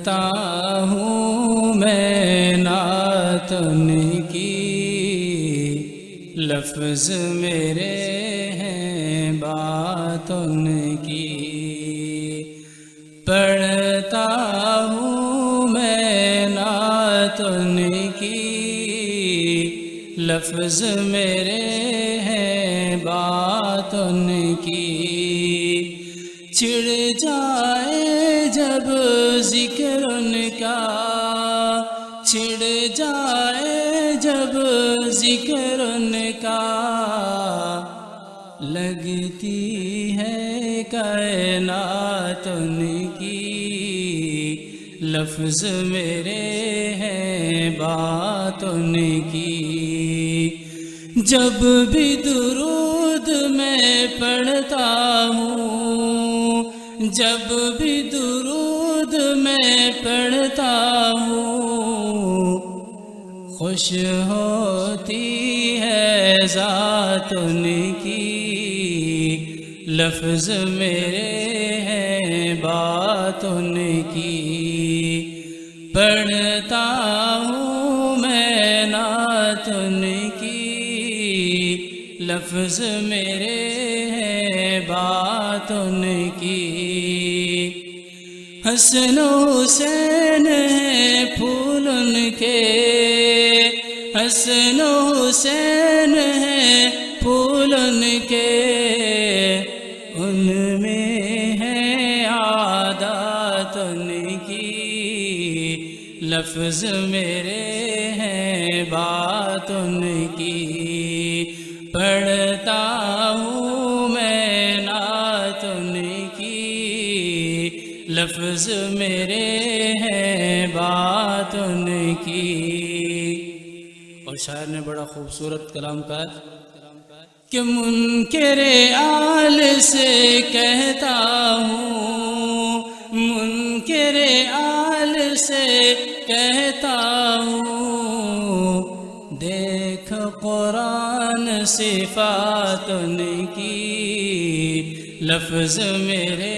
پڑھتا ہوں میں نعت ان کی، لفظ میرے ہیں بات ان کی۔ پڑھتا ہوں میں نعت ان کی، لفظ میرے ہیں بات ان کی۔ چھڑ جائے جب ذکر ان کا، چھڑ جائے جب ذکر ان کا، لگتی ہے کائنات ان کی، لفظ میرے ہیں بات ان کی۔ جب بھی درود میں پڑھتا ہوں، جب بھی درود میں پڑھتا ہوں، خوش ہوتی ہے ذات ان کی، لفظ میرے ہیں بات ان کی۔ پڑھتا ہوں میں نعت ان کی، لفظ میرے ہیں بات ان کی۔ حسن و حسین ہیں پھول ان کے، حسن و حسین ہیں پھول ان کے، ان میں ہے عادات ان کی، لفظ میرے ہیں بات ان کی۔ پڑھتا ہوں میں نعت ان کی، لفظ میرے ہیں بات ان کی۔ اور شاعر نے بڑا خوبصورت کلام کہا کہ منکر آل سے کہتا ہوں، منکر آل سے کہتا ہوں، دیکھ قرآن صفات ان کی، لفظ میرے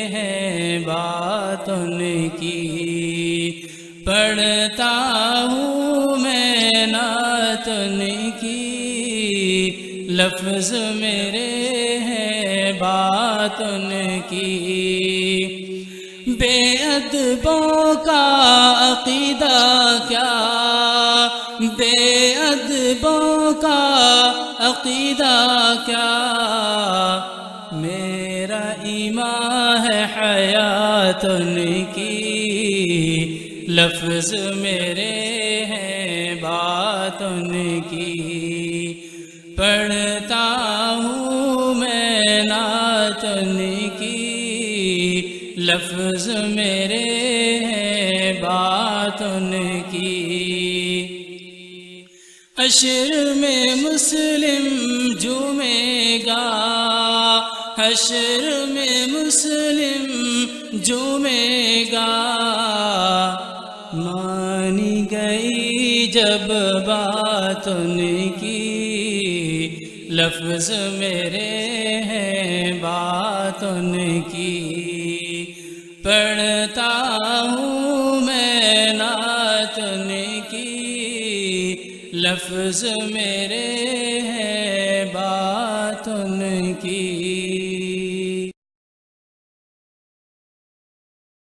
ہیں بات ان کی۔ پڑھتا ہوں میں نعت ان کی، لفظ میرے ہیں بات ان کی۔ بے ادبوں کا عقیدہ کیا، بے ادبوں کا عقیدہ کیا، میرا ایمان ہے حیات ان کی، لفظ میرے ہیں بات ان کی۔ پڑھتا ہوں میں نعت ان کی، لفظ میرے ہیں بات ان کی۔ حشر میں مسلم جھومے گا، حشر میں مسلم جھومے گا، مانی گئی جب بات ان کی، لفظ میرے ہیں بات ان کی۔ پڑھتا ہوں میں نعت ان کی، لفظ میرے ہیں بات ان کی۔